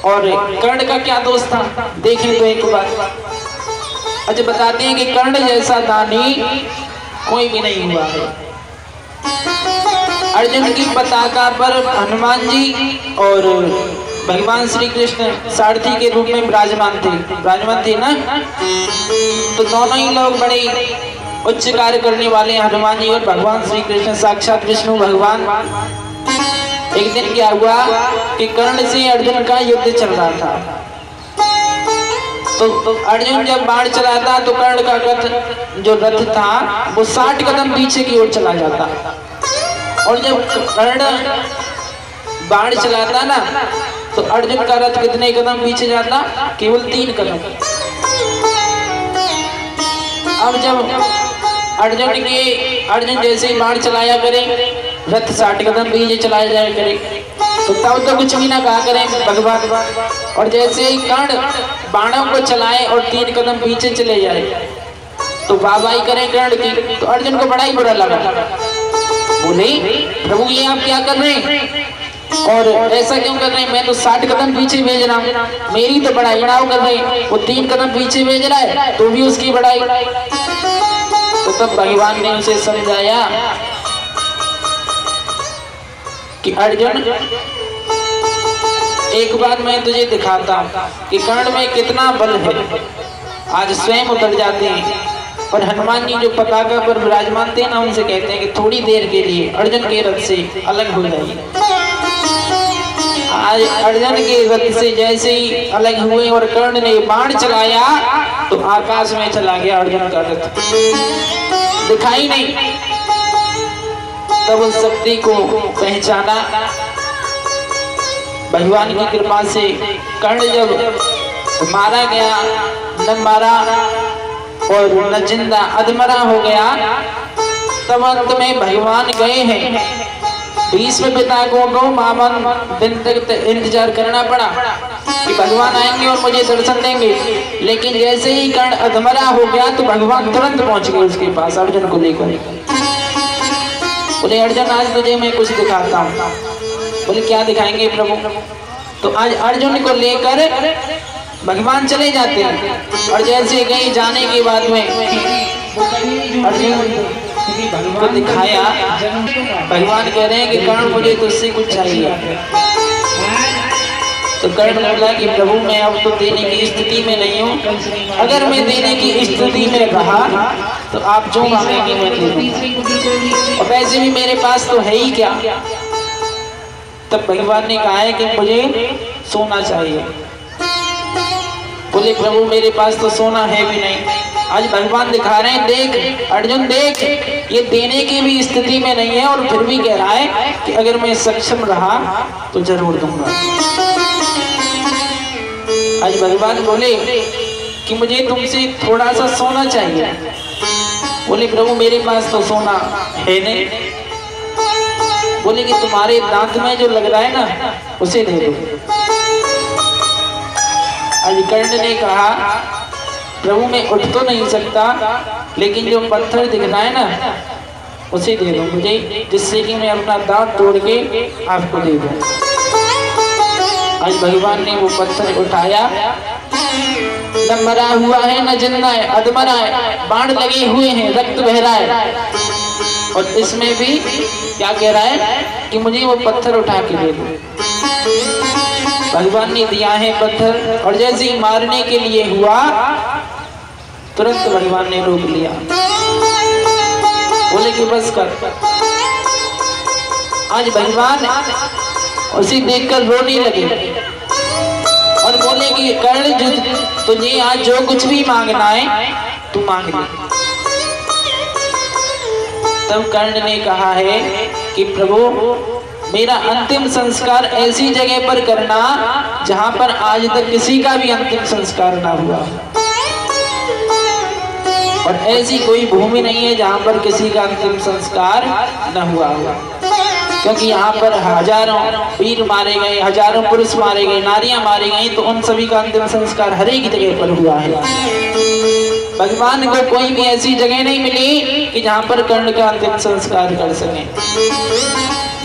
और कर्ण का क्या दोष था देखें तो एक बार। अच्छा बताते हैं कि कर्ण जैसा दानी कोई भी नहीं हुआ है। अर्जुन की पताका पर हनुमान जी और भगवान श्री कृष्ण सारथी के रूप में विराजमान थे ना। तो दोनों ही लोग बड़े उच्च कार्य करने वाले हनुमान जी और भगवान श्री कृष्ण साक्षात विष्णु भगवान। एक दिन क्या हुआ कि कर्ण से अर्जुन का युद्ध चल रहा था। तो अर्जुन जब बाण चलाता तो कर्ण का जो रथ था वो 60 कदम पीछे की ओर चला जाता, और जब कर्ण बाण चलाता ना तो अर्जुन का रथ कितने कदम पीछे जाता? केवल 3 कदम। अब जब अर्जुन जैसे ही बाण चलाया करे, रथ 60 कदम पीछे चलाया जाया करे, तो तब तो कुछ भी ना कहा करें भगवान। और जैसे ही कर्ण बाणों को चलाए और 3 कदम पीछे चले जाए तो वाहवाही करें कर्ण की। तो अर्जुन को बड़ा ही बुरा लगा, बोले प्रभु ये आप क्या कर रहे हैं और ऐसा क्यों कर रहे हैं? मैं तो 60 कदम पीछे भेज रहा हूँ, मेरी तो बड़ाई बढ़ाओ कर रहे हैं। वो 3 कदम पीछे भेज रहा है तो भी उसकी बड़ाई। तो तब भगवान ने उसे समझाया कि अर्जुन एक बार मैं तुझे दिखाता हूँ कि कर्ण में कितना बल है। आज स्वयं उतर जाते हैं और हनुमान जी जो पताका पर विराजमान थे ना, उनसे कहते हैं कि थोड़ी देर के लिए अर्जुन के रथ से अलग हो जाइए। आज अर्जुन के रथ से जैसे ही अलग हुए और कर्ण ने बाण चलाया तो आकाश में चला गया अर्जुन का रथ, दिखाई नहीं। तब उस शक्ति को पहचाना भगवान की कृपा से। कर्ण जब मारा गया, न मारा और न जिंदा अधमरा हो गया, तब अंत में भगवान गए हैं। भीष्म पितामह को बावन दिन तक इंतजार करना पड़ा कि भगवान आएंगे और मुझे दर्शन देंगे, लेकिन जैसे ही कर्ण अधमरा हो गया तो भगवान तुरंत पहुंच गए उसके पास अर्जुन को लेकर। बोले अर्जुन आज तुझे मैं कुछ दिखाता हूँ। बोले क्या दिखाएंगे प्रभु? तो आज अर्जुन को लेकर भगवान चले जाते हैं, और जैसे गए जाने के बाद में अर्जुन को दिखाया। भगवान कह रहे हैं कि कर्ण मुझे तुझसे कुछ चाहिए। तो कर्ण बोला कि प्रभु मैं अब तो देने की स्थिति में नहीं हूँ, अगर मैं देने की स्थिति में रहा तो आप जो मांगेंगे मैं दे दूँ, और वैसे भी मेरे पास तो है ही क्या। तब भगवान ने कहा है कि मुझे सोना चाहिए। बोले प्रभु मेरे पास तो सोना है भी नहीं। आज भगवान दिखा रहे हैं, देख अर्जुन देख, ये देने की भी स्थिति में नहीं है और फिर भी कह रहा है कि अगर मैं सक्षम रहा तो जरूर दूंगा। आज भगवान बोले कि मुझे तुमसे थोड़ा सा सोना चाहिए। बोले प्रभु मेरे पास तो सोना है नहीं। बोले कि तुम्हारे दांत में जो लग रहा है ना उसे दे दो। आज कर्ण ने कहा प्रभु मैं उठ तो नहीं सकता, लेकिन जो पत्थर दिख रहा है ना उसे दे दो मुझे, जिससे कि मैं अपना दांत तोड़ के आपको दे दूं। आज भगवान ने वो पत्थर उठाया, न मरा हुआ है न जिंदा है, अधमरा है, बाण लगे हुए हैं, रक्त बह रहा है, और इसमें भी क्या कह रहा है कि मुझे वो पत्थर उठा के दे दो। भगवान ने दिया है पत्थर, और जैसे ही मारने के लिए हुआ तुरंत भगवान ने रोक लिया। बोले कि बस कर। आज भगवान उसे देखकर रोने लगे और बोले कि कर्ण तुझे आज जो कुछ भी मांगना है तू मांग ले। तब कर्ण ने कहा है कि प्रभु मेरा अंतिम संस्कार ऐसी जगह पर करना जहां पर आज तक किसी का भी अंतिम संस्कार ना हुआ, और ऐसी कोई भूमि नहीं है जहां पर किसी का अंतिम संस्कार न हुआ होगा, क्योंकि यहाँ पर हजारों वीर मारे गए, हजारों पुरुष मारे गए, नारियां मारी गई, तो उन सभी का अंतिम संस्कार हर एक जगह पर हुआ है। भगवान को कोई भी ऐसी जगह नहीं मिली कि जहाँ पर कर्ण का अंतिम संस्कार कर सके।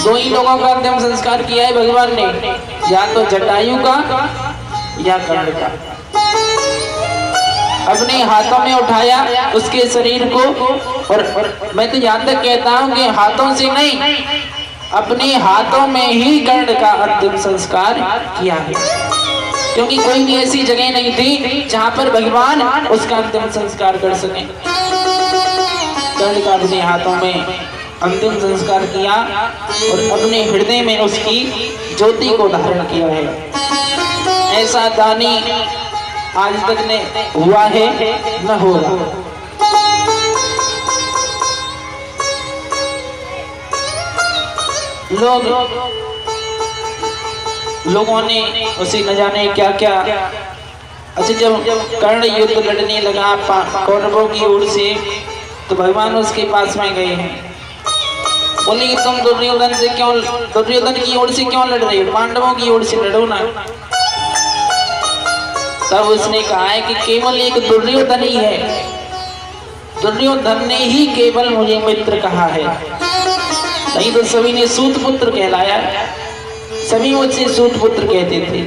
दो ही लोगों का अंतिम संस्कार किया है भगवान ने, या तो जटायु का या कर्ण का। अपने हाथों में उठाया उसके शरीर को, और मैं तो यहाँ तक कहता हूँ कि हाथों से नहीं, अपने हाथों में ही कर्ण का अंतिम संस्कार किया है, क्योंकि कोई भी ऐसी जगह नहीं थी जहाँ पर भगवान उसका अंतिम संस्कार कर सके। कर्ण का अपने हाथों में अंतिम संस्कार किया और अपने हृदय में उसकी ज्योति को धारण किया है। ऐसा दानी आज तक ने हुआ है न होगा। लोगों ने उसे न जाने क्या क्या। अच्छा, जब कर्ण युद्ध लड़ने लगा कौरवों की ओर से, तो भगवान उसके पास में गए हैं। बोले कि तुम दुर्योधन की ओर से क्यों लड़ रहे हो, पांडवों की ओर से लड़ो ना। तब उसने कहा है कि केवल एक दुर्योधन ही है, दुर्योधन ने ही केवल मुझे मित्र कहा है, नहीं तो सभी ने सूत पुत्र कहलाया। सभी मुझसे सूत पुत्र कहते थे,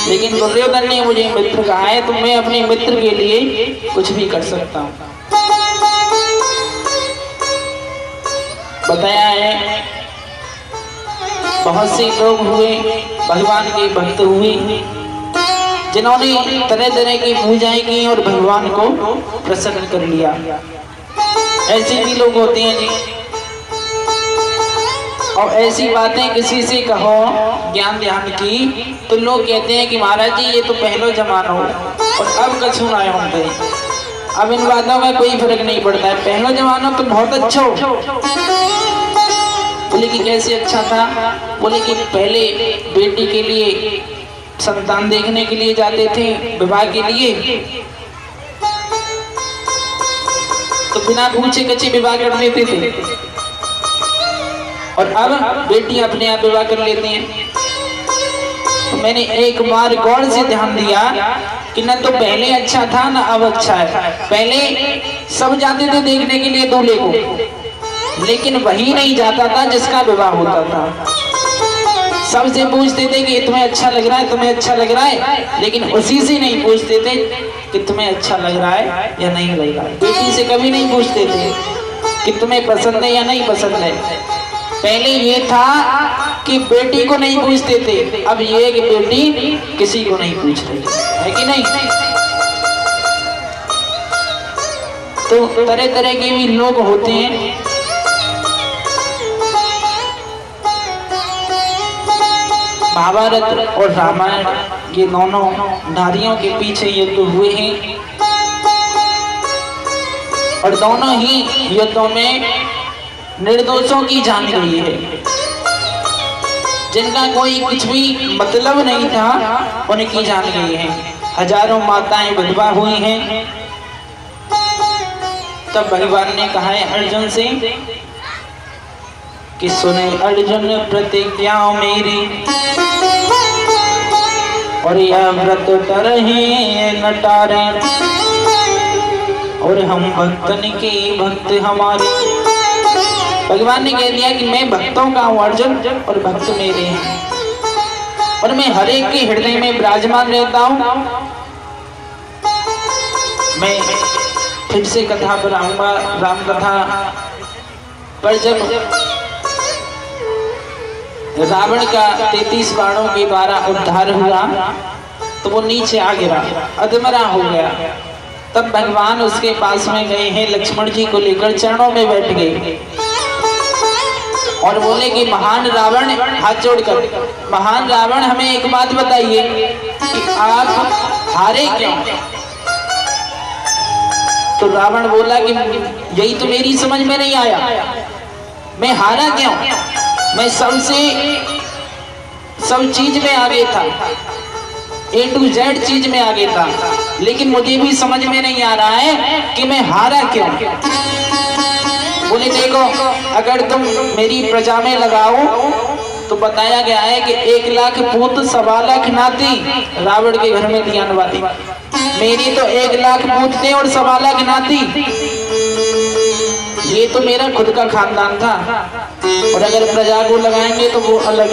लेकिन दुर्योधन ने मुझे मित्र कहा है, तो मैं अपने मित्र के लिए कुछ भी कर सकता हूँ। बताया है बहुत से लोग हुए, भगवान के भक्त हुए, जिन्होंने तरह तरह की पूजाएं की और भगवान को प्रसन्न कर लिया। ऐसे भी लोग होते हैं जी। और ऐसी बातें किसी से कहो ज्ञान ध्यान की, तो लोग कहते हैं कि महाराज जी ये तो पहलो जमाना हो और अब कछु ना होते। अब इन बातों में कोई फर्क नहीं पड़ता है। पहला जमाना तो बहुत अच्छा हो। बोले कि कैसे अच्छा था? बोले कि पहले बेटी के लिए संतान देखने के लिए जाते थे, विवाह के लिए, तो बिना पूछे कच्चे विवाह कर लेते थे, और अब बेटी अपने आप विवाह कर लेते हैं। तो मैंने एक बार गौर से ध्यान दिया कि न तो पहले अच्छा था न अब अच्छा है। पहले सब जाते थे देखने के लिए दूल्हे को, लेकिन वही नहीं जाता था जिसका विवाह होता था। सबसे पूछते थे कि तुम्हें अच्छा लग रहा है, तुम्हें अच्छा लग रहा है, लेकिन उसी से नहीं पूछते थे कि तुम्हें अच्छा लग रहा है या नहीं लग रहा है। बेटी से कभी नहीं पूछते थे कि तुम्हें पसंद है या नहीं पसंद है। पहले ये था कि बेटी को नहीं पूछते थे, अब ये कि बेटी किसी को नहीं पूछ रही है कि नहीं। तो तरह तरह के भी लोग होते हैं। महाभारत और रामायण ये दोनों नारियों के पीछे युद्ध हुए हैं, और दोनों ही युद्धों में निर्दोषों की जान गई है। जिनका कोई कुछ भी मतलब नहीं था उनकी जान गई है। हजारों माताएं विधवा हुई हैं। तब भगवान ने कहा है अर्जुन से कि सुने अर्जुन प्रतिज्ञा मेरी, और यह व्रत तरहे न टारे, और हम भक्तन की भक्त हमारे। भगवान ने कह दिया कि मैं भक्तों का हूँ अर्जुन, और भक्त मेरे हैं, और मैं हर एक के हृदय में विराजमान रहता हूँ। मैं फिर से कथा पर आऊंगा, राम कथा पर। जब रावण का 33 बाणों के द्वारा उद्धार हुआ तो वो नीचे आ गिरा, अधमरा हो गया। तब भगवान उसके पास में गए हैं, लक्ष्मण जी को लेकर चरणों में बैठ गए और बोले कि महान रावण, हाथ जोड़कर, महान रावण हमें एक बात बताइए कि आप हारे क्यों? तो रावण बोला कि यही तो मेरी समझ में नहीं आया, मैं हारा क्यों? मैं सब चीज में आगे था, A to Z चीज में आगे था, लेकिन मुझे भी समझ में नहीं आ रहा है कि मैं हारा क्यों। बोले देखो, अगर तुम मेरी प्रजा में लगाओ तो बताया गया है कि 1 लाख पूत 1.25 लाख नाती रावण के घर में दियान वाली। मेरी तो 1 लाख पूत थे और 1.25 लाख नाती। ये तो मेरा खुद का खानदान था, और अगर प्रजा को लगाएंगे तो वो अलग।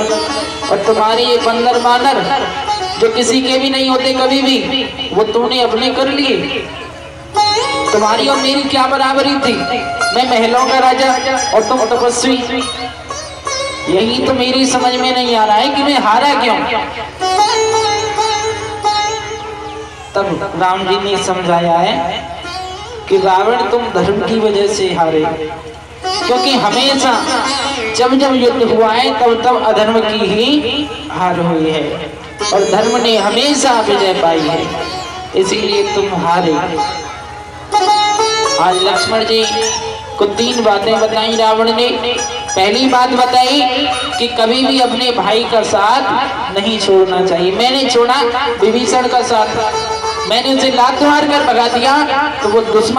और तुम्हारी ये बंदर बानर जो किसी के भी नहीं होते कभी भी, वो तूने अपने कर लिए। तुम्हारी और मेरी क्या बराबरी थी? मैं महलों का राजा और तुम तपस्वी। यही तो मेरी समझ में नहीं आ रहा है कि मैं हारा क्यों। तब राम जी ने समझाया है कि रावण तुम धर्म की वजह से हारे, क्योंकि हमेशा जब जब युद्ध हुआ है तब तब अधर्म की ही हार हुई है और धर्म ने हमेशा विजय पाई है, इसीलिए तुम हारे। आज लक्ष्मण जी को 3 बातें बताई रावण ने। पहली बात बताई कि कभी भी अपने भाई का साथ नहीं छोड़ना चाहिए। मैंने छोड़ा विभीषण का साथ, मैंने उसे लात मार कर भगा दिया तो वो दुश्मन